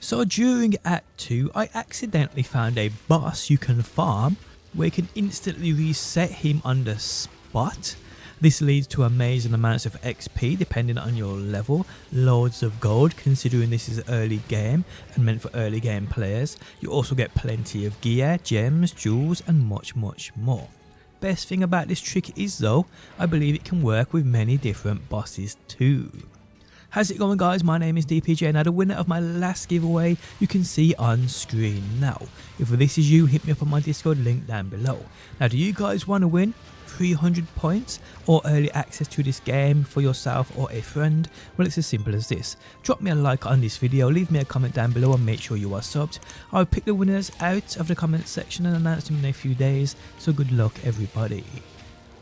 So during Act 2, I accidentally found a boss you can farm where you can instantly reset him on the spot. This leads to amazing amounts of XP depending on your level, loads of gold considering this is early game and meant for early game players. You also get plenty of gear, gems, jewels and much more. Best thing about this trick is though, I believe it can work with many different bosses too. How's it going guys, my name is DPJ. Now the winner of my last giveaway you can see on screen now. If this is you, hit me up on my Discord link down below. Now do you guys want to win 300 points or early access to this game for yourself or a friend? Well, it's as simple as this. Drop me a like on this video, leave me a comment down below and make sure you are subbed. I'll pick the winners out of the comment section and announce them in a few days, so good luck everybody.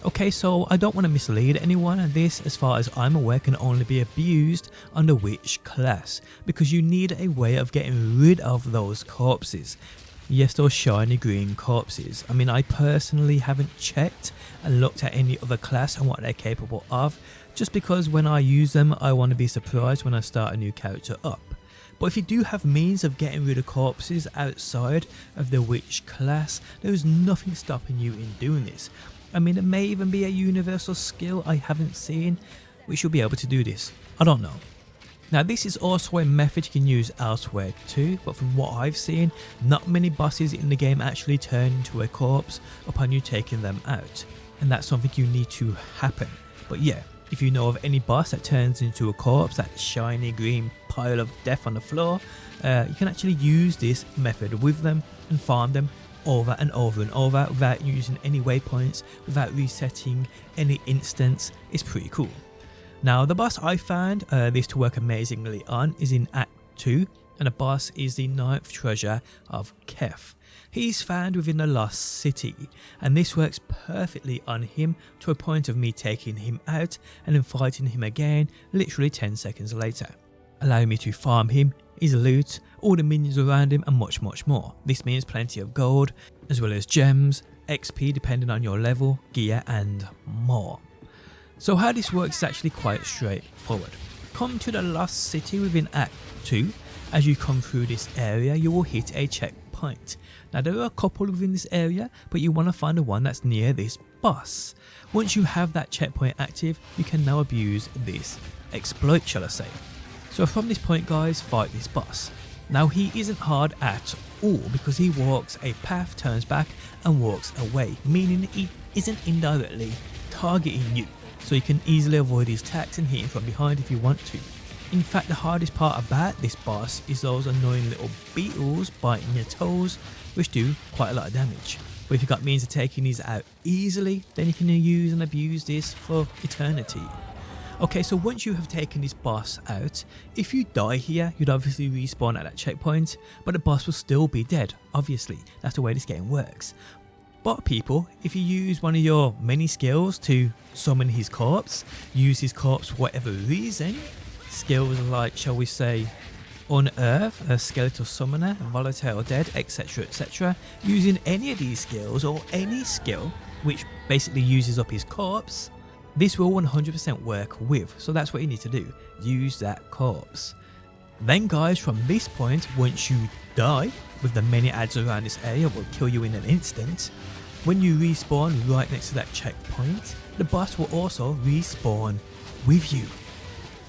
Okay, so I don't want to mislead anyone, and this, as far as I'm aware, can only be abused on the witch class because you need a way of getting rid of those corpses. Yes, those shiny green corpses. I mean, I personally haven't checked and looked at any other class and what they're capable of, just because when I use them I want to be surprised when I start a new character up. But if you do have means of getting rid of corpses outside of the witch class, there is nothing stopping you in doing this. I mean, it may even be a universal skill I haven't seen which you'll be able to do this. I don't know. Now this is also a method you can use elsewhere too, but from what I've seen, not many bosses in the game actually turn into a corpse upon you taking them out, and that's something you need to happen. But yeah, if you know of any boss that turns into a corpse, that shiny green pile of death on the floor, you can actually use this method with them and farm them over and over and over without using any waypoints, without resetting any instance. It's pretty cool. Now the boss I found this to work amazingly on is in Act 2, and the boss is the 9th treasure of Kef. He's found within the Lost City, and this works perfectly on him to a point of me taking him out and then fighting him again literally 10 seconds later, allowing me to farm him, his loot, all the minions around him and much more. This means plenty of gold as well as gems, XP depending on your level, gear and more. So how this works is actually quite straightforward. Come to the Lost City within Act 2. As you come through this area you will hit a checkpoint. Now there are a couple within this area, but you want to find the one that's near this boss. Once you have that checkpoint active, you can now abuse this exploit, shall I say. So from this point guys, fight this boss. Now he isn't hard at all because he walks a path, turns back and walks away, meaning he isn't indirectly targeting you, so you can easily avoid his attacks and hit him from behind if you want to. In fact, the hardest part about this boss is those annoying little beetles biting your toes, which do quite a lot of damage. But if you've got means of taking these out easily, then you can use and abuse this for eternity. Okay, so once you have taken this boss out, if you die here, you'd obviously respawn at that checkpoint, but the boss will still be dead. Obviously, that's the way this game works. But people, if you use one of your many skills to summon his corpse, use his corpse for whatever reason, skills like, shall we say, Unearth, a Skeletal Summoner, Volatile Dead, etc, using any of these skills or any skill which basically uses up his corpse, this will 100% work with, so that's what you need to do, use that corpse. Then guys, from this point, once you die, with the many ads around this area will kill you in an instant, when you respawn right next to that checkpoint, the boss will also respawn with you.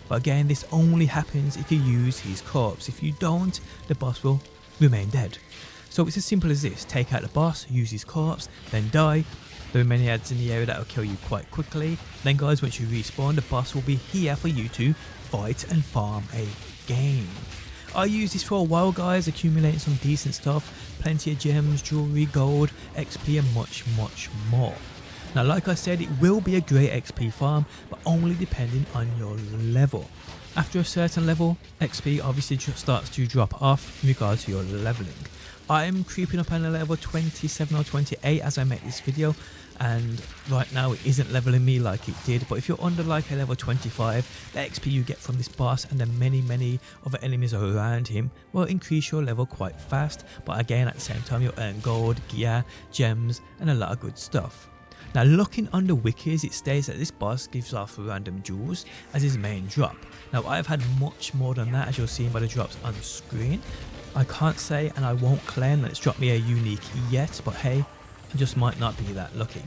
But again, this only happens if you use his corpse. If you don't, the boss will remain dead. So it's as simple as this, take out the boss, use his corpse, then die. There are many ads in the area that will kill you quite quickly. Then guys, once you respawn, the boss will be here for you to fight and farm again. I used this for a while guys, accumulating some decent stuff, plenty of gems, jewelry, gold, XP and much more. Now like I said, it will be a great XP farm, but only depending on your level. After a certain level, XP obviously just starts to drop off in regards to your leveling. I am creeping up on a level 27 or 28 as I make this video, and right now it isn't leveling me like it did, but if you're under like a level 25, the XP you get from this boss and the many other enemies around him will increase your level quite fast, but again at the same time you'll earn gold, gear, gems and a lot of good stuff. Now looking under wikis, it states that this boss gives off random jewels as his main drop. Now I've had much more than that, as you'll see by the drops on screen. I can't say and I won't claim that it's dropped me a unique yet, but hey, I just might not be that lucky.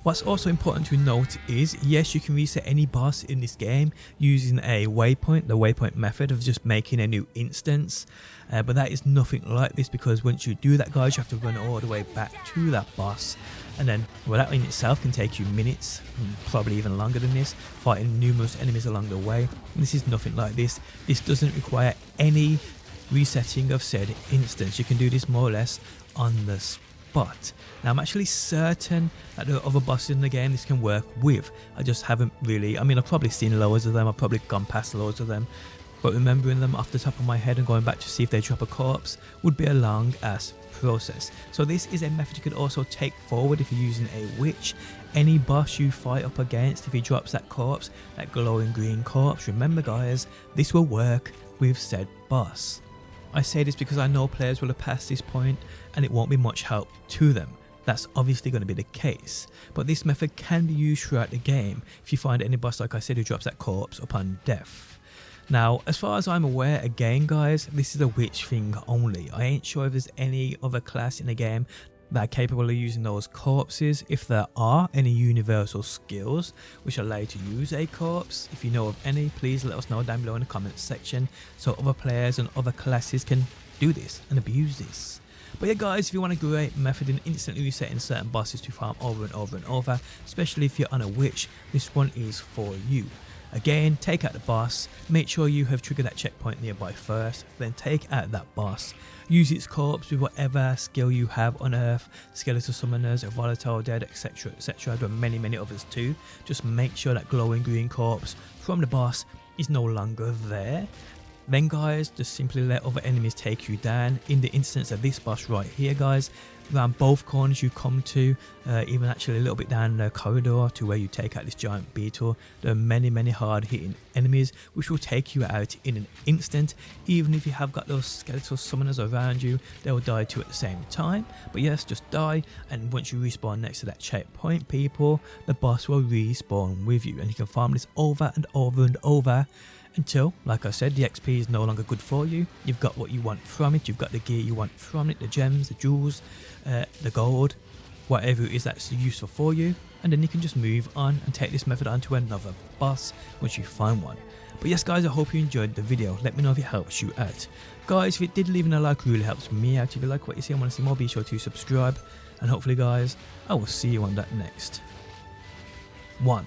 What's also important to note is, yes, you can reset any boss in this game using a waypoint, the waypoint method of just making a new instance, but that is nothing like this, because once you do that, guys, you have to run all the way back to that boss, and then, well, that in itself can take you minutes, probably even longer than this, fighting numerous enemies along the way. And this is nothing like this. This doesn't require any resetting of said instance. You can do this more or less on the spot. Now I'm actually certain that there are other bosses in the game this can work with. I just haven't really, I mean, I've probably seen loads of them, I've probably gone past loads of them, but remembering them off the top of my head and going back to see if they drop a corpse would be a long ass process. So this is a method you could also take forward if you're using a witch. Any boss you fight up against, if he drops that corpse, that glowing green corpse, remember guys, this will work with said boss. I say this because I know players will have passed this point and it won't be much help to them. That's obviously going to be the case, but this method can be used throughout the game if you find any boss, like I said, who drops that corpse upon death. Now, as far as I'm aware, again guys, this is a witch thing only. I ain't sure if there's any other class in the game that are capable of using those corpses. If there are any universal skills which allow you to use a corpse, if you know of any, please let us know down below in the comments section so other players and other classes can do this and abuse this. But yeah guys, if you want a great method in instantly resetting certain bosses to farm over and over and over, especially if you're on a witch, this one is for you. Again, take out the boss, make sure you have triggered that checkpoint nearby first, then take out that boss. Use its corpse with whatever skill you have on Earth, skeletal summoners, a volatile dead, etc, etc. There are many others too. Just make sure that glowing green corpse from the boss is no longer there. Then guys, just simply let other enemies take you down. In the instance of this boss right here guys, around both corners you come to, even actually a little bit down the corridor to where you take out this giant beetle, there are many hard hitting enemies which will take you out in an instant. Even if you have got those skeletal summoners around you, they will die too at the same time. But yes, just die, and once you respawn next to that checkpoint, people, the boss will respawn with you, and you can farm this over and over and over until, like I said, the XP is no longer good for you. You've got what you want from it, you've got the gear you want from it, the gems, the jewels, the gold, whatever it is that's useful for you, and then you can just move on and take this method on to another boss once you find one. But yes guys, I hope you enjoyed the video. Let me know if it helps you out. Guys, if it did, leaving a like really helps me out. If you like what you see and want to see more, be sure to subscribe, and hopefully guys, I will see you on that next one.